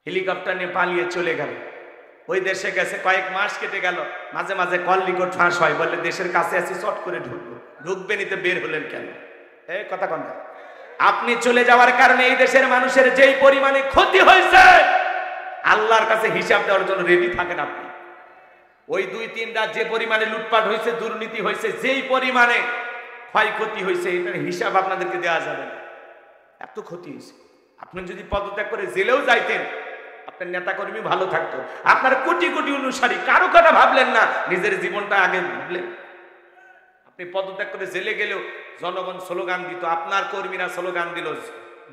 Helicopter নিয়ে পালিয়ে চলে গেল, ওই দেশে গেছে, কয়েক মাস কেটে গেল, মাঝে মাঝে কল রেকর্ড ফাঁস হয়, বলে দেশের কাছে আছি, চট করে ঢুকবো, ঢুকবে নিতে বের হলেন কেন? এই কথা কন না। আপনি চলে যাওয়ার কারণে এই দেশের মানুষের যেই পরিমাণে ক্ষতি হয়েছে, আল্লাহর কাছে হিসাব দেওয়ার জন্য রেডি থাকেন আপনি। ওই 2-3 রাত যে পরিমাণে লুটপাট হয়েছে, দুর্নীতি হয়েছে, যেই পরিমাণে ক্ষয়ক্ষতি হয়েছে, এটার হিসাব আপনাদেরকে দেওয়া যাবে না। এত ক্ষতি হয়েছে। আপনি যদি পদত্যাগ করে জেলেও যাইতেন, আপনার নেতাকর্মী ভালো থাকতো, আপনার কোটি কোটি অনুসারী, কারো কথা ভাবলেন না, নিজের জীবনটা আগে ভাবলেন। আপনি পদত্যাগ করে জেলে গেলেও জনগণ স্লোগান দিত, আপনার কর্মীরা স্লোগান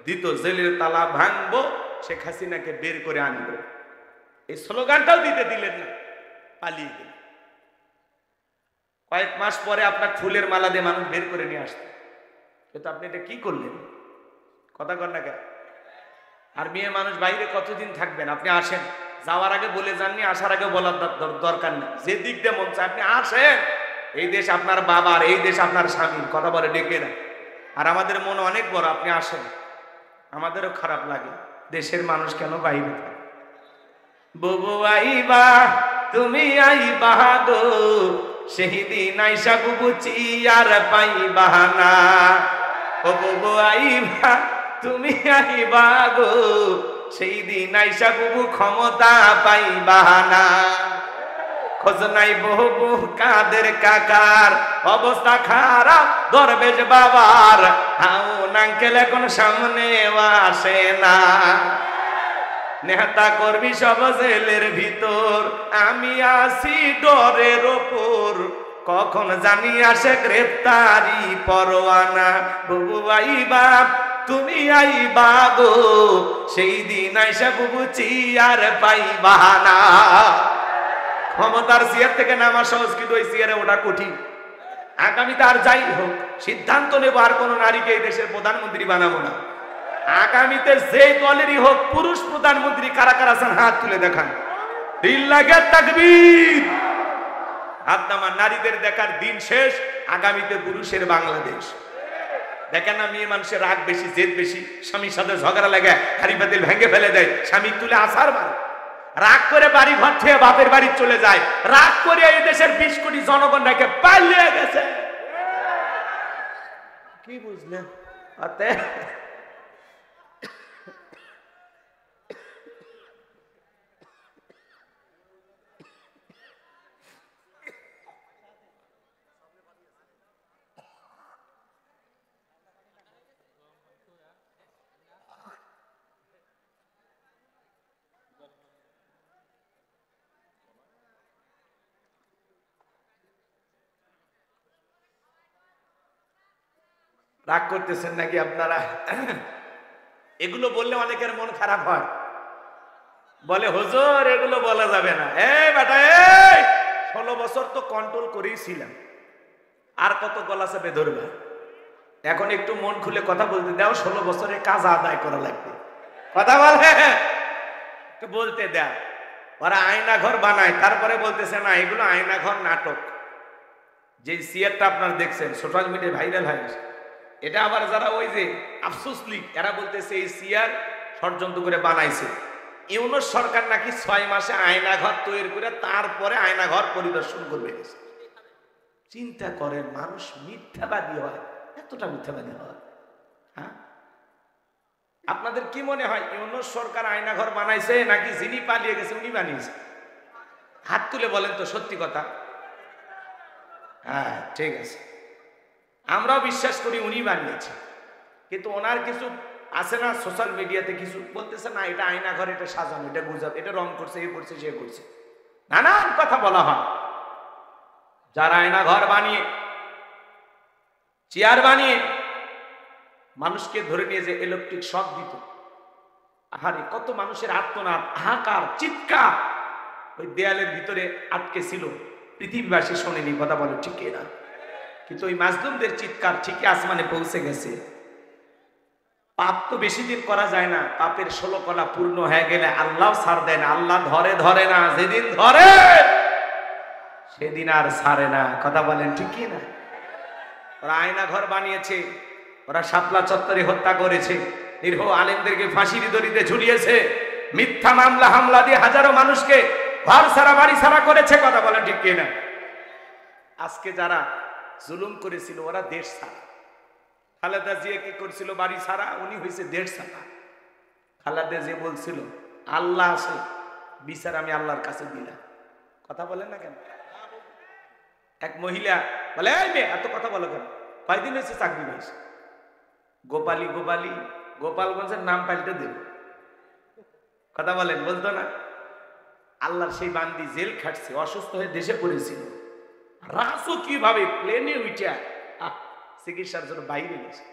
দিত জেলের তালা ভাঙবো, শেখ হাসিনাকে বের করে আনবো। এই স্লোগানটাও দিতে দিলেন না, পালিয়ে গেল। কয়েক মাস পরে আপনার ফুলের মালা দিয়ে মানুষ বের করে নিয়ে আসতো, কিন্তু আপনি এটা কি করলেন? কথা কর না কেন? আর মেয়ে মানুষ বাইরে কতদিন থাকবেন? আপনি আসেন, যাওয়ার আগে বলে যাননি, আসার আগে বলার দরকার নেই, যে দিক দিয়ে মন চায় আপনি আসেন। এই দেশ আপনার বাবার, এই দেশ আপনার স্বামীর, কথা বলে ডেকে না। আর আমাদের মন অনেক বড়, আপনি আসেন, আমাদেরও খারাপ লাগে, দেশের মানুষ কেন বাইরে থাকে। বুবু আইবা তুমি আইবা গো, সেদিন আইসা বুবু চিয়ার পাইবা না। ও বুবু আইবা তুমি আইবা গো, সেই দিন আইসা বুবু ক্ষমতা পাইবা না। খোঁজ নাই বহু কাদের কাকার, অবস্থা খারাপ দরবেশ বাবার, হাউন আঙ্কেল এখন সামনে আসে না। নেতা কর্মী সব জেলের ভিতর, আমি আসি ডরের ওপর, কখন জানি আসে গ্রেপ্তারি পরোয়ানা। বুবু আইবা তুমি আইবা গো, সেই দিন আইসা বুবু চিয়ার পাইবা না। ক্ষমতার চেয়ার থেকে নামা সহজ, কিন্তু ওই চেয়ারে ওটা কঠিন। আগামীতে আর যাই হোক সিদ্ধান্ত নেব, আর কোন নারীকে এই দেশের প্রধানমন্ত্রী বানাবো না। আগামীতে যে দলেরই হোক পুরুষ প্রধানমন্ত্রী কারা কারা আছেন হাত তুলে দেখান। তাকবীর। হাত নামান। নারীদের দেখার দিন শেষ, আগামীতে পুরুষের বাংলাদেশ। দেখেন না, মেয়ে মানুষের রাগ বেশি, জেদ বেশি, স্বামীর সাথে ঝগড়া লাগে, হাড়ি পাতিল ভেঙে ফেলে দেয়, স্বামী তুলে আসার মারে, রাগ করে বাড়ি ঘর থেকে বাপের বাড়ি চলে যায়, রাগ করে এই দেশের 20 কোটি জনগণ রেখে পালিয়ে গেছে। কি বুঝলেন? রাগ করতেছেন নাকি আপনারা? এগুলো বললে অনেকের মন খারাপ হয়, বলে হুজুর এগুলো বলা যাবে না। এই বেটা, এই 16 বছর তো কন্ট্রোল করেইছিলাম, আর কত গলা চেপে ধরবে? এখন একটু মন খুলে কথা বলতে দাও, 16 বছরে কাজ আদায় করা লাগবে। কথা বলে একটু বলতে দাও। ওরা আয়না ঘর বানায়, তারপরে বলতেছে না এগুলো আয়না ঘর, নাটক। যে সিয়ারটা আপনারা দেখছেন সোশ্যাল মিডিয়ায় ভাইরাল হয়ে গেছে, এটা আবার যারা ওই যে আফসোস লীগ, এরা বলতেছে এই সিয়ার ষড়যন্ত্র করে বানাইছে। ইউনূস সরকার নাকি 6 মাসে আয়না ঘর তৈরি করে তারপরে আয়না ঘর পরিদর্শন করবে। চিন্তা করেন, মানুষ মিথ্যাবাদী হয়, এতটা মিথ্যাবাদী হয়? হ্যাঁ, আপনাদের কি মনে হয় ইউনূস সরকার আয়না ঘর বানাইছে নাকি যিনি পালিয়ে গেছে উনি বানিয়েছে? হাত তুলে বলেন তো সত্যি কথা। হ্যাঁ ঠিক আছে, আমরাও বিশ্বাস করি উনি বানিয়েছে, কিন্তু ওনার কিছু আছে না সোশ্যাল মিডিয়াতে কিছু বলতেছে না এটা আয়না ঘর, এটা সাজানো, এটা গুজব, এটা রং করছে, এ করছে, সে করছে, নানান কথা বলা হয়। যারা আয়না ঘর বানিয়ে, চেয়ার বানিয়ে মানুষকে ধরে নিয়ে যে ইলেকট্রিক শক দিত, আহারে কত মানুষের আর্তনাদ, হাহাকার, চিৎকার ওই দেয়ালের ভিতরে আটকে ছিল, পৃথিবীবাসী শোনেনি। কথা বলে ঠিক না? কিন্তু ওই মাজলুমদের চিৎকার ঠিকই আসমানে পৌঁছে গেছে। পাপ তো বেশি দিন করা যায় না, পাপের 16 কলা পূর্ণ হয়ে গেলে আল্লাহ ছাড় দেয় না। আল্লাহ ধরে না, যেদিন ধরে সেদিন আর ছাড়ে না। কথা বলেন ঠিক কি না? ওরা আয়না ঘর বানিয়েছে, ওরা শাপলা চত্বরে হত্যা করেছে, নিরীহ আলেমদেরকে ফাঁসির দড়িতে ঝুলিয়েছে, মিথ্যা মামলা হামলা দিয়ে হাজারো মানুষকে ঘর ছাড়া বাড়ি ছাড়া করেছে, কথা বলেন ঠিক কিনা? আজকে যারা জুলুম করেছিল ওরা দেশ ছাড়া। খালেদা জিয়া কি করছিল? বাড়ি ছাড়া। উনি হয়েছে দেশ ছাড়া। খালেদা জিয়া বলছিল আল্লাহ আছে, বিচার আমি আল্লাহর কাছে দিলাম। কথা বলেন না কেন? এক মহিলা বলে এই মেয়ে এত কথা বলো কেন? কয়দিন হয়েছে চাকরি পেয়েছে? গোপালী গোপালী গোপালগঞ্জের নাম পাল্টে দেব। কথা বলেন, বলতো না? আল্লাহর সেই বান্দি জেল খাটছে, অসুস্থ হয়ে দেশে পড়েছিল, রাজকীয় ভাবে প্লেনে উঠে চিকিৎসার জন্য বাইরে গেছে।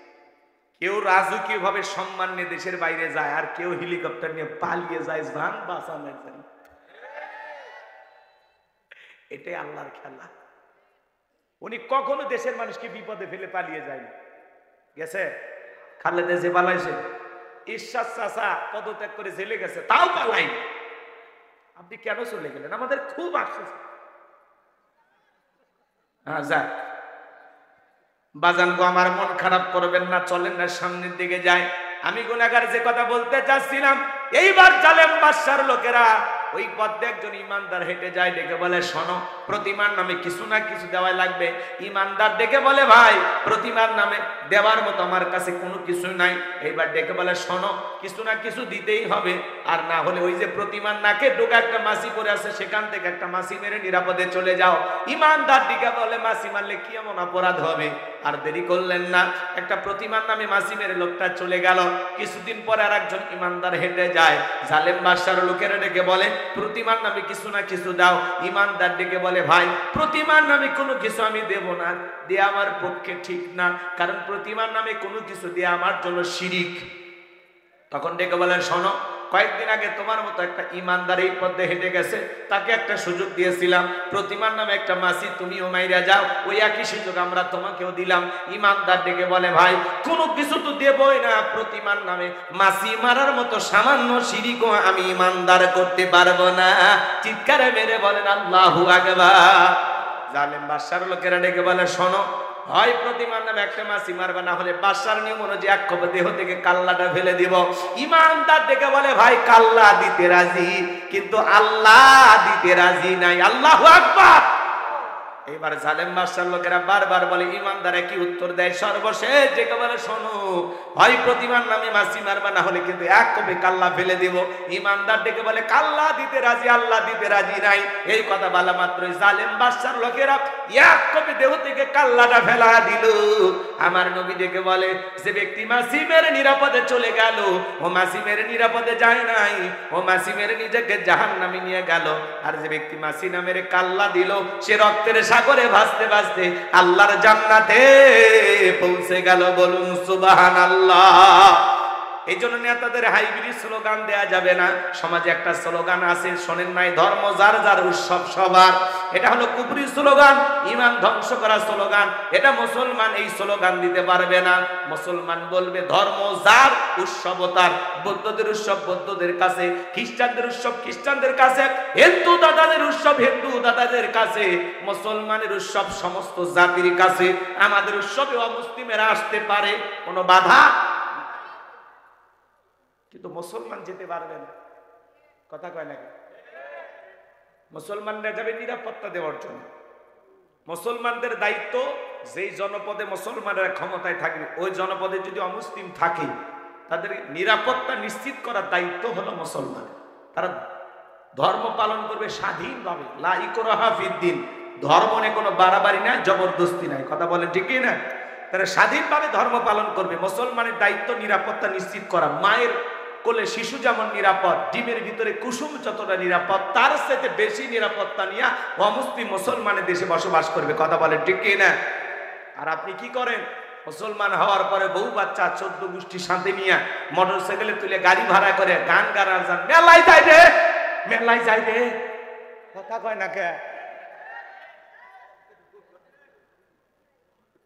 কেউ রাজকীয় ভাবে সম্মান নিয়ে দেশের বাইরে যায়, আর কেউ হেলিকপ্টার নিয়ে পালিয়ে যায় যান বাঁচানোর জন্য। এটাই আল্লাহর খেলা। উনি কখনো দেশের মানুষকে বিপদে ফেলে পালিয়ে যায়নি। গেছে খালেদা যে পালাইছে, ঈশ্বর চাচা পদত্যাগ করে জেলে গেছে, তাও পালাই। আপনি কেন চলে গেলেন? আমাদের খুব আফসোস। হ্যাঁ যাক বাজান গো, আমার মন খারাপ করবেন না, চলেন না সামনের দিকে যাই। আমি গুনাহগার যে কথা বলতে চাচ্ছিলাম, এইবার জালেম বাদশার লোকেরা ওই পথে একজন ইমানদার হেঁটে যায়, ডেকে বলে শোনো, প্রতিমার নামে কিছু না কিছু দেওয়া লাগবে। ইমানদার ডেকে বলে ভাই প্রতিমার নামে দেওয়ার মতো আমার কাছে কোনো কিছু নাই। এইবার ডেকে বলে শোনো, কিছু না কিছু দিতেই হবে, আর না হলে ওই যে প্রতিমার নাকে ঢোকা একটা মাছি পড়ে আছে, সেখান থেকে একটা মাছি মেরে নিরাপদে চলে যাও। ইমানদার ডেকে বলে মাছি মারলে কি এমন অপরাধ হবে? আর দেরি করলেন না, একটা প্রতিমার নামে মাছি মেরে লোকটা চলে গেল। কিছুদিন পরে আর একজন ইমানদার হেঁটে যায়, জালেম বাদশার লোকেরা ডেকে বলে প্রতিমার নামে কিছু না কিছু দাও। ইমানদার ডেকে বলে ভাই প্রতিমার নামে কোনো কিছু আমি দেব না, দেয়া আমার পক্ষে ঠিক না, কারণ প্রতিমার নামে কোনো কিছু দেয়া আমার জন্য শিরিক। তখন ডেকে বলে শোনো, কয়েকদিন আগে তোমার মতো একটা ইমানদার এই পথে হেঁটে গেছে, তাকে একটা সুযোগ দিয়েছিলাম, প্রতিমার নামে একটা মাসি তুমিও মাইরা যাও, ওই একই সুযোগ আমরা তোমাকেও দিলাম। ইমানদার ডেকে বলে ভাই কোনো কিছু তো দেবই না, প্রতিমার নামে মাসি মারার মতো সামান্য শিরিকও আমি ইমানদার করতে পারবো না। চিৎকারে মেরে বলেন আল্লাহু আকবার। জালেম বাদশার লোকেরা ডেকে বলে শোনো, হয় প্রতিমার নামে একটা মাছি মারবা, না হলে বাদশার নিয়ম অনুযায়ী এক খোপে দেহ থেকে কাল্লাটা ফেলে দিব। ইমানদার ডেকে বলে ভাই কাল্লা দিতে রাজি, কিন্তু আল্লাহ দিতে রাজি নাই। আল্লাহু আকবার। এবার জালেম বাদশার লোকেরা বারবার বলে, ইমানদারে কি উত্তর দেয়? সর্বশেষ ডেকে বলে শোনো, হয় প্রতিমার নামে মাছি মারবা, না হলে কিন্তু এক কপে কাল্লা ফেলে দিব। ইমানদার ডেকে বলে কাল্লা দিতে রাজি, আল্লাহ দিতে রাজি নাই। এই কথা বলা মাত্রই জালেম বাদশার লোকেরা এক কপে দেহ থেকে কাল্লাটা ফেলা দিল। আমার নবী ডেকে বলে, যে ব্যক্তি মাছি মেরে নিরাপদে চলে গেল, ও মাছি মেরে নিরাপদে যায় নাই, ও মাছি মেরে নিজেকে জাহান্নামে নিয়ে গেল। আর যে ব্যক্তি মাছি না মেরে কাল্লা দিল, সে রক্তের সাগরে ভাসতে ভাসতে আল্লাহর জান্নাতে পৌঁছে গেল। বলুন সুবহানাল্লাহ। এই জন্য নেতাদের হাইব্রিড স্লোগান দেয়া যাবে না। সমাজে একটা স্লোগান আছে, শোনেন নাই? ধর্ম যার যার উৎসব সবার। এটা হলো কুফরি স্লোগান, ইমান ধ্বংস করা স্লোগান। এটা মুসলমান এই স্লোগান দিতে পারবে না। মুসলমান বলবে ধর্ম যার উৎসব তার। বৌদ্ধদের উৎসব বৌদ্ধদের কাছে, খ্রিস্টানদের উৎসব খ্রিস্টানদের কাছে, হিন্দু দাদাদের উৎসব হিন্দু দাদাদের কাছে, মুসলমানের উৎসব সমস্ত জাতির কাছে। আমাদের উৎসবে অমুসলিমেরা আসতে পারে, কোনো বাধা, কিন্তু মুসলমান যেতে পারবে না। কথা কয় নাকি? মুসলমানরা যাবে নিরাপত্তা দেওয়ার জন্য। মুসলমানদের দায়িত্ব, যেই জনপদে মুসলমানরা ক্ষমতায় থাকবে, ওই জনপদে যদি অমুসলিম থাকে, তাদের নিরাপত্তা নিশ্চিত করার দায়িত্ব হলো মুসলমান। তারা ধর্ম পালন করবে স্বাধীনভাবে, লা ইকরাহা ফিদ্দিন। ধর্ম নিয়ে কোনো বাড়াবাড়ি নাই, জবরদস্তি নাই। কথা বলেন ঠিক না? তারা স্বাধীনভাবে ধর্ম পালন করবে। মুসলমানের দায়িত্ব নিরাপত্তা নিশ্চিত করা। মায়ের কোলে শিশু যেমন নিরাপদ, ডিমের ভিতরে কুসুম যতটা নিরাপদ, তার সাথে বেশি নিরাপত্তা নিয়ে অমুসলিম মুসলমানের দেশে বসবাস করবে। কথা বলেন ঠিক না? আর আপনি কি করেন? মুসলমান হওয়ার পরে বউ বাচ্চা 14 গোষ্ঠী সাথে নিয়ে মোটর সাইকেলে তুলে গাড়ি ভাড়া করে গান গাড়ার যান, মেলায় যাই রে, মেলায় যাই রে। কথা কয় না কে?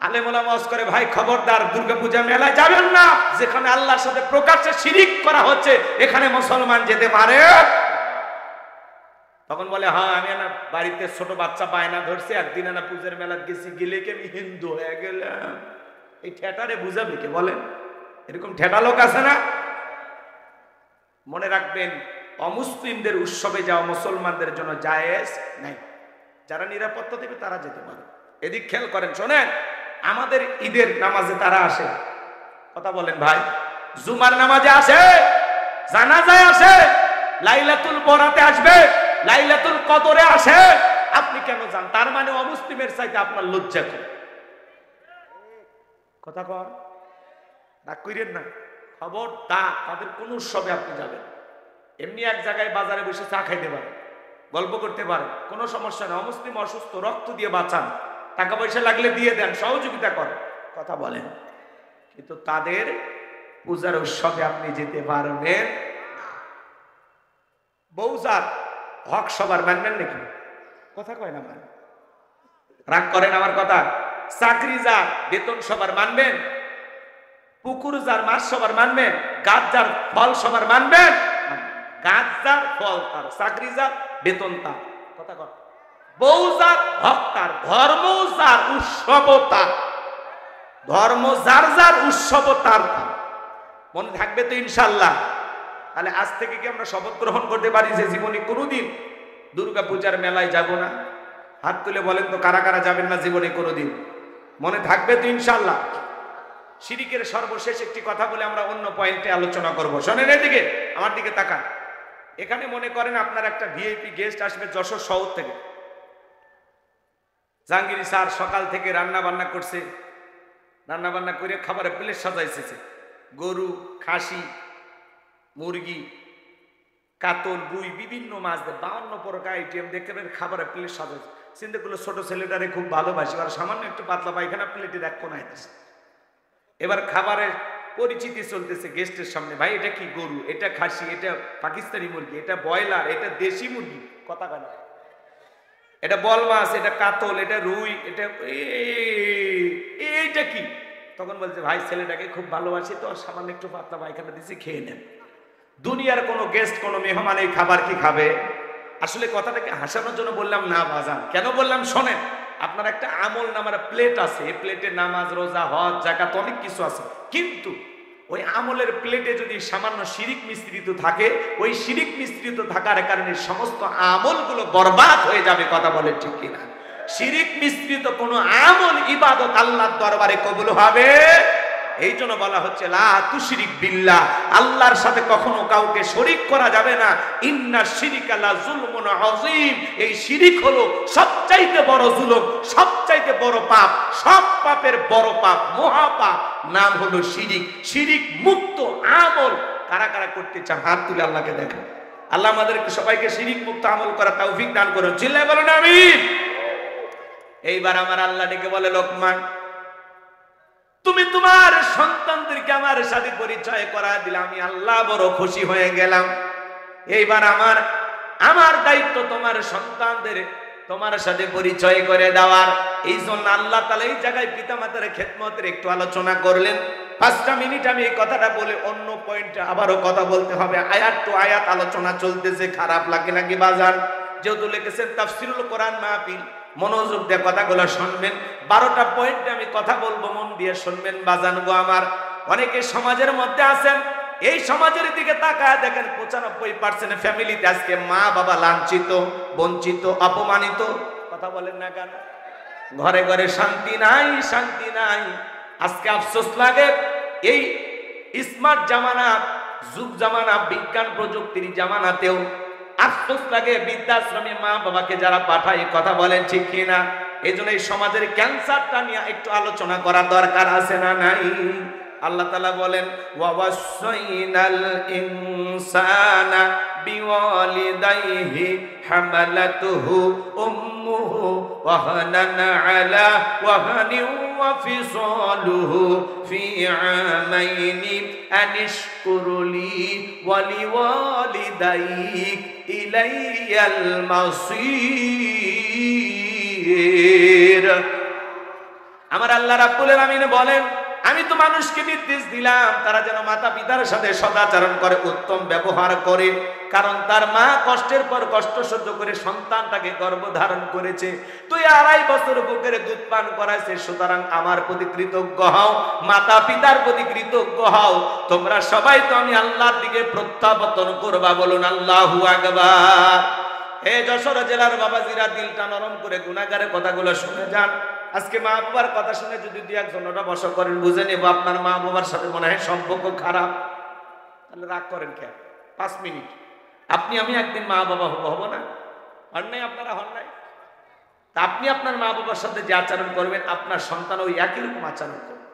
আলেম ওলামা ওয়াজ করে, ভাই খবরদার দুর্গাপূজা মেলায় যাবেন না, যেখানে আল্লাহর সাথে প্রকাশ্যে শিরিক করা হচ্ছে, এখানে মুসলমান যেতে পারে। তখন বলে হ্যাঁ আমি না বাড়িতে ছোট বাচ্চা বায়না ধরছে, একদিন না পূজার মেলা গেছি, গেলে কি আমি হিন্দু হয়ে গেলাম? এই ঠেটারে বুঝাবে কে বলেন? এরকম ঠেটা লোক আছে না? মনে রাখবেন, অমুসলিমদের উৎসবে যাওয়া মুসলমানদের জন্য জায়েজ নাই। যারা নিরাপত্তা দেবে তারা যেতে পারে। এদিক খেয়াল করেন, শোনেন, আমাদের ঈদের নামাজে তারা আসে, কথা বলেন ভাই, জুমার নামাজে আসে, জানাজায় আসে, লাইলাতুল বরাতে আসবে, লাইলাতুল কদরে আসে, আপনি কেন যান? তার মানে অমুসলিমের চাইতে আপনার লজ্জা কম। কথা কন, রাগ কইরেন না, খবরদার তাদের কোন উৎসবে আপনি যাবেন। এমনি এক জায়গায় বাজারে বসে চা খাইতে পারেন, গল্প করতে পারেন, কোনো সমস্যা নেই। অমুসলিম অসুস্থ, রক্ত দিয়ে বাঁচান, টাকা পয়সা লাগলে দিয়ে দেন, সহযোগিতা করেন, কথা বলেন। কিন্তু তাদের পূজার উৎসবে আপনি যেতে পারবেন। বউজার হক সবার মানবেন নাকি? কথা কয় না, মান রাগ করেন আমার কথা। চাকরি যার বেতন সবার মানবেন? পুকুর যার মাছ সবার মানবেন? গাছ যার ফল সবার মানবেন? গাছ যার ফল তার, চাকরি যার বেতন তার, কথা কর। বউ যার হক তার, ধর্ম যার উৎসব তার, ধর্ম যার যার উৎসব তার। মনে থাকবে তো ইনশাল্লাহ? তাহলে আজ থেকে কি আমরা শপথ গ্রহণ করতে পারি যে জীবনে কোনোদিন দুর্গা পূজার মেলায় যাব না? হাত তুলে বলেন তো কারা কারা যাবেন না জীবনে কোনোদিন? মনে থাকবে তো ইনশাল্লাহ? শিরিকের সর্বশেষ একটি কথা বলে আমরা অন্য পয়েন্টে আলোচনা করব। শোনেন, এদিকে আমার দিকে তাকান। এখানে মনে করেন আপনার একটা ভিআইপি গেস্ট আসবে যশোর শহর থেকে। জাহাঙ্গীর স্যার সকাল থেকে রান্না বান্না করছে, রান্না বান্না করে খাবারের প্লেট সাজাইছে, গরু, খাসি, মুরগি, কাতল, রুই, বিভিন্ন মাছ দিয়ে 52 প্রকার আইটেম দেখতে পেলেন, খাবারের প্লেট সাজাইছে। চিন্তা করলো ছোট ছেলেটারে খুব ভালোবাসি, আর সামান্য একটু পাতলা পায়খানা প্লেটে দেখ কোন আইতেছে। এবার খাবারের পরিচিতি চলতেছে গেস্টের সামনে। ভাই এটা কি গরু, এটা খাসি, এটা পাকিস্তানি মুরগি, এটা ব্রয়লার, এটা দেশি মুরগি, কথা কেন, এটা বল মাছ, এটা কাতল, এটা রুই, এটা এইটা কি? তখন বলছে ভাই ছেলেটাকে খুব ভালোবাসি তো সামান্য একটু পাতলা পায়খানা দিচ্ছি, খেয়ে নেন। দুনিয়ার কোনো গেস্ট, কোনো মেহমান এই খাবার কি খাবে? আসলে কথাটাকে হাসানোর জন্য বললাম না বাজান। কেন বললাম শোনেন, আপনার একটা আমল নামার প্লেট আছে, এই প্লেটে নামাজ, রোজা, হজ, যাকাত অনেক কিছু আছে, কিন্তু ওই আমলের প্লেটে যদি সামান্য শিরিক মিশ্রিত থাকে, ওই শিরিক মিশ্রিত থাকার কারণে সমস্ত আমলগুলো বরবাদ হয়ে যাবে, কথা বলে ঠিক কিনা? শিরিক মিশ্রিত কোনো আমল ইবাদত আল্লাহর দরবারে কবুল হবে। এই জন্য বলা হচ্ছে লা তুশরিক বিল্লাহ, আল্লাহর সাথে কখনো কাউকে শরীক করা যাবে না। ইন্না শিরিকা লা যুলমুন আযীম, এই শিরিক হলো সবচাইতে বড় জুলুম, সবচাইতে বড় পাপ, সব পাপের বড় পাপ, মহাপাপ, নাম হলো শিরিক। শিরিক মুক্ত আমল কারা কারা করতে চান হাত তুলে আল্লাহকে দেখেন। আল্লাহ আমাদেরকে সবাইকে শিরিক মুক্ত আমল করার তৌফিক দান করুন। চিল্লায় বলুন আমিন। এইবার আমার আল্লাহ ডেকে বলে, লোকমান তুমি তোমার সন্তানদেরকে আমার সাথে পরিচয় করা দিলে আমি আল্লাহ বড় খুশি হয়ে গেলাম। এইবার আমার দায়িত্ব তোমার সন্তানদের তোমার সাথে পরিচয় করে দেওয়ার। এই জন্য আল্লাহ তাআলা এই জায়গায় পিতামাতার খেদমতের একটু আলোচনা করলেন। 5টা মিনিট আমি এই কথাটা বলে অন্য পয়েন্টে আবারও কথা বলতে হবে। আয়াত টু আয়াত আলোচনা চলতেছে, খারাপ লাগে নাকি বাজান? যেহেতু লিখেছেন তাফসিরুল কোরআন মাহফিল, মনোযোগ দিয়ে কথাগুলো শুনবেন। 12টা পয়েন্টে আমি কথা বলবো, মন দিয়ে শুনবেন বাজান গো আমার। অনেকে সমাজের মধ্যে আছেন, এই সমাজের দিকে তাকায় দেখেন 95% ফ্যামিলিতে আজকে মা বাবা লাঞ্ছিত, বঞ্চিত, অপমানিত, কথা বলেন না কেন? ঘরে ঘরে শান্তি নাই, শান্তি নাই। আজকে আফসোস লাগে, এই স্মার্ট জামানা, যুগ জামানা, বিজ্ঞান প্রযুক্তির জামানাতেও আফসোস লাগে বৃদ্ধাশ্রমে মা বাবাকে যারা পাঠায়, কথা বলেন ঠিক কিনা? এই জন্য এই সমাজের ক্যান্সারটা নিয়ে একটু আলোচনা করার দরকার আছে না নাই? আল্লাহ তাআলা বলেন, ওয়াসাইনাল ইনসানা বিওয়ালিদাইহি হামালাতুহু উম্মুহু ওয়াহানান আলা ওয়াহানিন ওয়া ফিসালুহু ফি আমাইনি আনিশকুরলি ওয়া লিওয়ালিদাইক ইলাইয়াল মাসির। আমার আল্লাহ রাব্বুল আলামিন বলেন, আমি তো মানুষকে নির্দেশ দিলাম তারা যেন মাতা পিতার সাথে সদাচরণ করে, উত্তম ব্যবহার করে, কারণ তার মা কষ্টের পর কষ্ট সহ্য করে সন্তানটাকে গর্ভধারণ করেছে, তুই 2.5 বছর বুকের দুধ পান করাইছে, সুতরাং আমার প্রতি কৃতজ্ঞ হও, মাতা পিতার প্রতি কৃতজ্ঞ হও। তোমরা সবাই তো আমি আল্লাহর দিকে প্রত্যাবর্তন করবা, বলুন আল্লাহু আকবার। হে যশোর জেলার বাবাজিরা, দিলটা নরম করে গুনাহগারের কথাগুলো শুনে যান। আজকে মা বাবার কথা শুনে যদি 2-1 ওটা বসা করেন, বুঝে নেব আপনার মা বাবার সাথে মনে হয় সম্পর্ক খারাপ, তাহলে রাগ করেন কেন? 5 মিনিট আপনি আমি একদিন মা বাবা হব না? হন নাই? আপনারা হন নাই? তা আপনি আপনার মা বাবার সাথে যে আচরণ করবেন, আপনার সন্তান ওই একই রকম আচরণ করবে।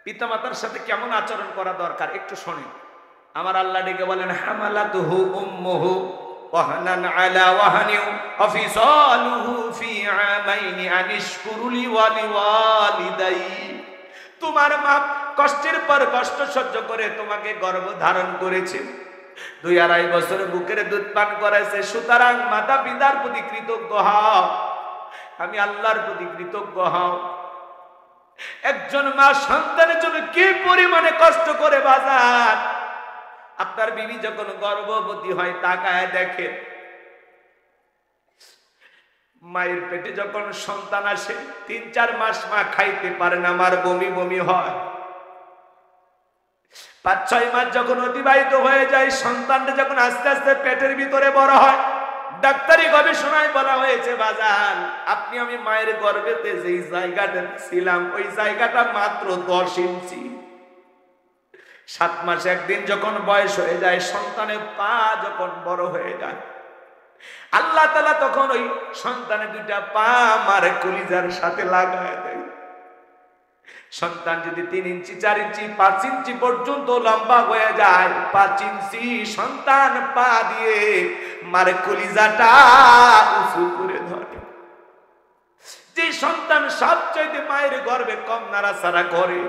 পিতা মাতার সাথে কেমন আচরণ করা দরকার একটু শোনেন। আমার আল্লাহ ডেকে বলেন, হামালাতুহু উম্মুহু ওয়াহানান আলা ওয়াহানিন ওয়াফিসালুহু ফি আমাইনি আনিশকুরু লি ওয়া লিওয়ালিদাই। তোমার মা কষ্টের পর কষ্ট সহ্য করে তোমাকে গর্ভধারণ করেছে, 2-2.5 বছর বুকের দুধ পান করাইছে, সুতরাং মাতা পিতার প্রতি কৃতজ্ঞ হও, আমি আল্লাহর প্রতি কৃতজ্ঞ হও। একজন মা সন্তানের জন্য কি পরিমাণে কষ্ট করে বাজার। আপনার বিবি যখন গর্ভবতী হয় তাকায় দেখে, মায়ের পেটে যখন সন্তান আসে 3-4 মাস মা খাইতে পারে না, মার বমি বমি হয়। 5-6 মাস যখন অতিবাহিত হয়ে যায়, সন্তানটা যখন আস্তে আস্তে পেটের ভিতরে বড় হয়, ডাক্তারি গবেষণায় বলা হয়েছে বাজান, আপনি আমি মায়ের গর্ভেতে যেই জায়গাটা ছিলাম ওই জায়গাটা মাত্র 10 ইঞ্চি। 7 মাস 1 দিন যখন বয়স হয়ে যায়, সন্তানের পা যখন বড় হয়ে যায়, আল্লাহ তাআলা তখন ওই সন্তানের 2টা পা আমার কলিজার সাথে লাগায় দেয়। সন্তান যদি 3 ইঞ্চি 4 ইঞ্চি 5 ইঞ্চি পর্যন্ত লম্বা হয়ে যায়, 5 ইঞ্চি সন্তান পা দিয়ে মার কলিজাটা উঁচু করে ধরে। যে সন্তান সবচাইতে মায়ের গর্ভে কম নাড়াচাড়া করে,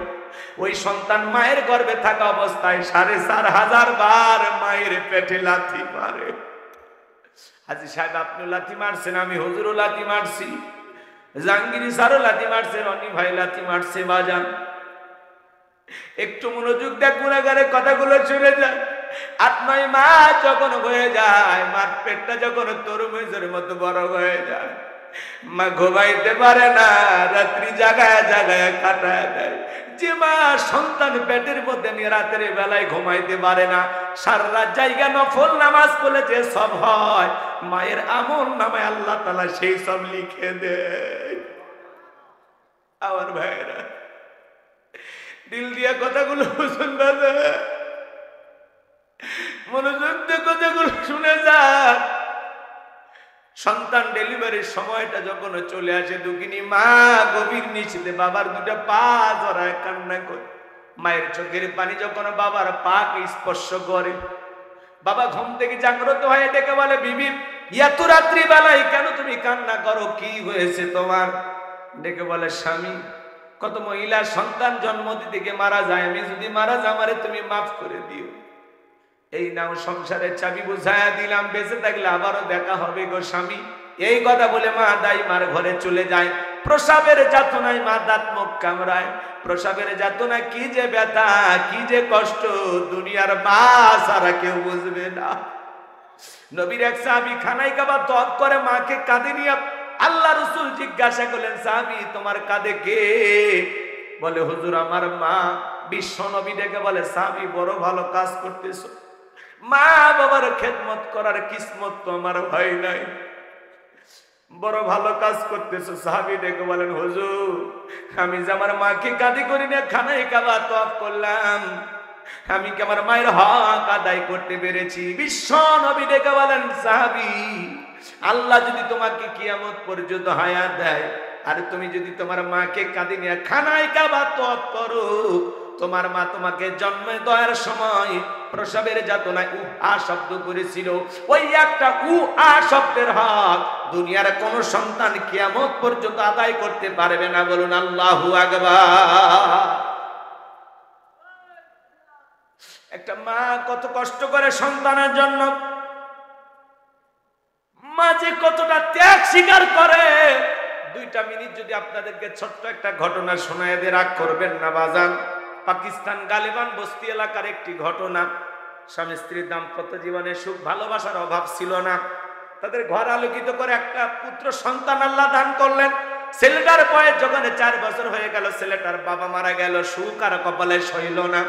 ওই সন্তান মায়ের গর্ভে থাকা অবস্থায় 4,500 বার মায়ের পেটে লাথি মারে। হাজী সাহেব আপনি লাথি মারছেন, আমি হুজুরও লাথি মারছি, জাহাঙ্গীর স্যারও লাথি মারছে, রনি ভাই লাথি মারছে। বাজান একটু মনোযোগ দেখ, গুনাহগারের কথাগুলো শুনে যায়। 8-9 মাস যখন হয়ে যায়, মার পেটটা যখন তরমুজের মতো বড় হয়ে যায়, মা ঘুমাইতে পারে না, রাত্রি জাগায় জাগায় কাটায় দেয়। যে মা সন্তান পেটের মধ্যে নিয়ে রাতের বেলায় ঘুমাইতে পারে না, সারা রাত জায়গা নফল নামাজ পড়লে যে সব হয়, মায়ের আমল নামায় আল্লাহ তাআলা সেই সব লিখে দেয়। আমার ভাইরা দিল দিয়া কথাগুলো শুনবে, মনোযোগ দিয়ে কথাগুলো শুনে যান। সন্তান ডেলিভারির সময়টা যখন চলে আসে, দুঃখিনী মা গভীর নিশীথে বাবার 2টা পা জড়ায় কান্না করে। মায়ের চোখের পানি যখন বাবার পাকে স্পর্শ করে, বাবা ঘুম থেকে জাগ্রত হয়ে ডেকে বলে, বিবি এত রাত্রি বেলায় কেন তুমি কান্না করো, কি হয়েছে তোমার? ডেকে বলে, স্বামী কত মহিলা সন্তান জন্ম দিতে গিয়ে মারা যায়, আমি যদি মারা যাই আমারে তুমি মাফ করে দিও। এই নাও সংসারের চাবি বুঝায়া দিলাম, বেঁচে থাকলে আবারও দেখা হবে গো স্বামী। এই কথা বলে মা দাইমার ঘরে চলে যায়। প্রসাবের যাতনায় মা দাঁত মুখ কামড়ায়। প্রসাবের যাতনা কি যে ব্যথা, কি যে কষ্ট, দুনিয়ার মা সারা কেউ বুঝবে না। নবীর এক সাহাবী খানায় কাবা তওয়াফ করে মাকে কাঁধে নিয়ে আল্লাহ রাসূল জিজ্ঞাসা করলেন, সাহাবী তোমার কাঁধে কে? বলে, হুজুর আমার মা। বিশ্ব নবী ডেকে বলে, সাহাবী বড় ভালো কাজ করতেছো, মা বাবার খেদমত করার কিসমত তো আমার হয় নাই, বড় ভালো কাজ করতেছো। সাহাবী ডেকে বলেন, হুজুর আমি যে আমার মাকে কাঁধে করে নিয়ে খানায় কাবা তওয়াফ করলাম, আমি কি আমার মায়ের হক আদায় করতে পেরেছি? বিশ্ব নবী ডেকে বলেন, সাহাবী আল্লাহ যদি তোমাকে কিয়ামত পর্যন্ত হায়াত দেয়, আর তুমি যদি তোমার মাকে কাঁধে নিয়ে খানায় কাবা তওয়াফ করো, তোমার মা তোমাকে জন্ম দেওয়ার সময় প্রসবের যাতনায় উহা শব্দ করেছিল, ওই একটা উহা শব্দের হক দুনিয়ার কোন সন্তান কিয়ামত পর্যন্ত আদায় করতে পারবে না। বলুন আল্লাহু আকবার। একটা মা কত কষ্ট করে সন্তানের জন্য, মা যে কতটা ত্যাগ স্বীকার করে 2টা মিনিট যদি আপনাদেরকে ছোট্ট একটা ঘটনা শোনায় দিয়ে রাগ করবেন না বাজান। পাকিস্তান গালিবান বস্তি এলাকার একটি ঘটনা। স্বামী স্ত্রীর দাম্পত্য জীবনে সুখ ভালোবাসার অভাব ছিল না। তাদের ঘর আলোকিত করে একটা পুত্র সন্তান আল্লাহ দান করলেন। ছেলেটার বয়স যখন 4 বছর হয়ে গেল, ছেলেটার বাবা মারা গেল, সুখ আর কপালে সইল না।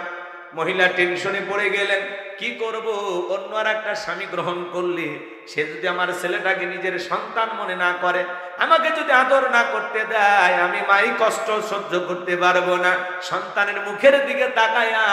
মহিলা টেনশনে পড়ে গেলেন, কি করব, অন্য আর একটা স্বামী গ্রহণ করলে সে যদি আমার ছেলেটাকে নিজের সন্তান মনে না করে, আমাকে যদি আদর না করতে দেয়, আমি মাই কষ্ট সহ্য করতে পারবো না। সন্তানের মুখের দিকে তাকায়া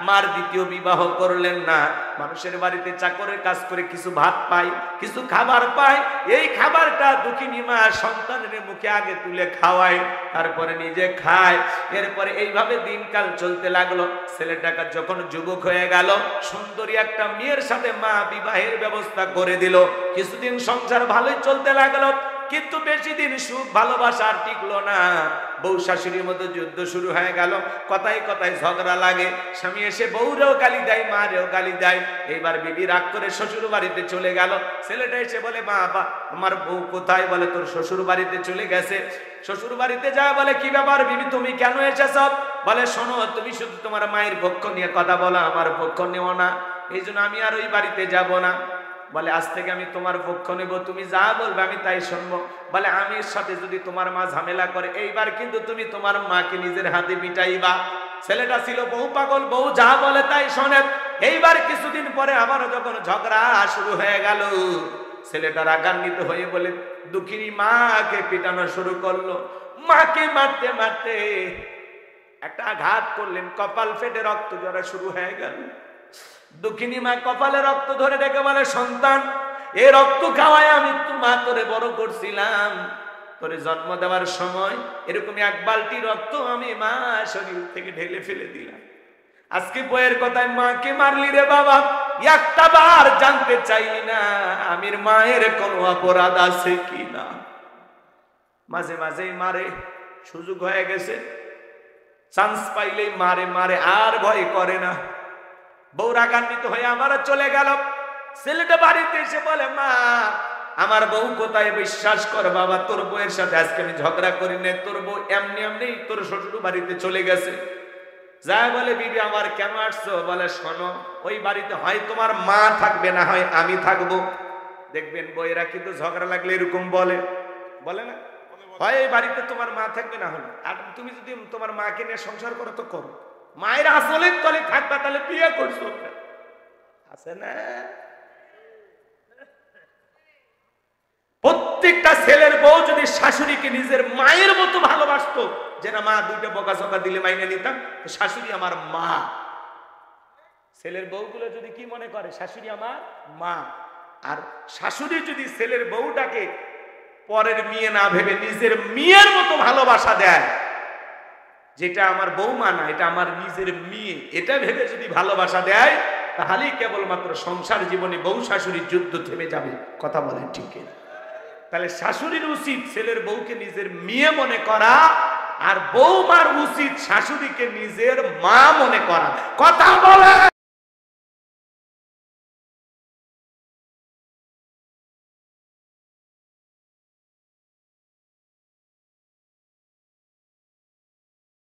মার দ্বিতীয় বিবাহ করলেন না। মানুষের বাড়িতে চাকরের কাজ করে কিছু ভাত পায়, কিছু খাবার পায়, এই খাবারটা দুঃখিনী মা সন্তানের মুখে আগে তুলে খাওয়ায়, তারপরে নিজে খায়। এরপরে এইভাবে দিনকাল চলতে লাগলো। ছেলেটাকে যখন যুবক হয়ে গেল, সুন্দরী একটা মেয়ের সাথে মা বিবাহের ব্যবস্থা করে দিল। কিছুদিন সংসার ভালোই চলতে লাগলো, কিন্তু বেশি দিন সুখ ভালোবাসা আর টিকলো না। বউ শাশুড়ির মধ্যে যুদ্ধ শুরু হয়ে গেল, কথায় কথায় ঝগড়া লাগে। স্বামী এসে বউরেও গালি দেয়, মারেও গালি দেয়। এইবার বিবি রাগ করে শ্বশুর বাড়িতে চলে গেল। ছেলেটা এসে বলে, মা আমার বউ কোথায়? বলে, তোর শ্বশুর বাড়িতে চলে গেছে। শ্বশুর বাড়িতে যায়, বলে, কি ব্যাপার বিবি, তুমি কেন এসেছ? বলে, শোনো, তুমি শুধু তোমার মায়ের পক্ষ নিয়ে কথা বলো, আমার পক্ষ নেও না, এই জন্য আমি আর ওই বাড়িতে যাব না। বলে, আজ থেকে আমি তোমার পক্ষ নেব, তুমি যা বলবে আমি তাই শুনবো। বলে, আমি সাথে যদি তোমার মা ঝামেলা করে, এইবার কিন্তু তুমি তোমার মাকে নিজের হাতে পিটাইবা। ছেলেটা ছিল বউ পাগল, বউ যা বলে তাই শোনে। এইবার কিছুদিন পরে আবারও যখন ঝগড়া শুরু হয়ে গেল, ছেলেটা রাগান্বিত হয়ে বলে দুঃখিনী মাকে পিটানো শুরু করলো। মাকে মারতে মারতে একটা আঘাত করলেন, কপাল ফেটে রক্ত ঝরা শুরু হয়ে গেল। দুঃখিনী মা কপালে রক্ত ধরে ডেকে বলে, সন্তান, এই রক্ত খাওয়ায় আমি মা তোরে বড় করছিলাম, তোরে জন্ম দেওয়ার সময় এরকম 1 বালতি রক্ত আমি মা শরীর থেকে ঢেলে ফেলে দিলাম। আজকে বইয়ের কথায় মাকে মারলি রে বাবা, একটা বার জানতে চাইলি না আমির মায়ের কোনো অপরাধ আছে কি না? মাঝে মাঝেই মারে, সুযোগ হয়ে গেছে, চান্স পাইলেই মারে মারে, আর ভয় করে না। বউ রাগান্বিত হয়ে আবার চলে গেল। ছেলেটা বাড়িতে এসে বলে, মা আমার বউ কোথায়? বিশ্বাস কর বাবা, তোর বউয়ের সাথে আজকে আমি ঝগড়া করি না, তোর বউ এমনি এমনি তোর শ্বশুর বাড়িতে চলে গেছে। যা বলে, বিবি আমার কেন আসছো? বলে, শোনো, ওই বাড়িতে হয় তোমার মা থাকবে, না হয় আমি থাকবো। দেখবেন বউয়েরা কিন্তু ঝগড়া লাগলে এরকম বলে, বলে না? হয় এই বাড়িতে তোমার মা থাকবে, না হলে, আর তুমি যদি তোমার মাকে নিয়ে সংসার করো তো করো, মায়ের আসলের তলে থাকবা, তাহলে বিয়ে করছো আছে না? প্রত্যেকটা ছেলের বউ যদি শাশুড়িকে নিজের মায়ের মতো ভালোবাসতো, যে না মা 2টা বকাঝকা দিলে মাইনে নিতাম, শাশুড়ি আমার মা। ছেলের বউগুলো যদি কি মনে করে, শাশুড়ি আমার মা। আর শাশুড়ি যদি ছেলের বউটাকে পরের মেয়ে না ভেবে নিজের মেয়ের মতো ভালোবাসা দেয়, যেটা আমার বৌমা না, এটা আমার নিজের মেয়ে, এটা ভেবে যদি ভালোবাসা দেয়, তাহলেই কেবলমাত্র সংসার জীবনে বউ শাশুড়ির যুদ্ধ থেমে যাবে। কথা বলেন ঠিক? তাহলে শাশুড়ির উচিত ছেলের বউকে নিজের মেয়ে মনে করা, আর বৌমার উচিত শাশুড়িকে নিজের মা মনে করা। কথা বলে।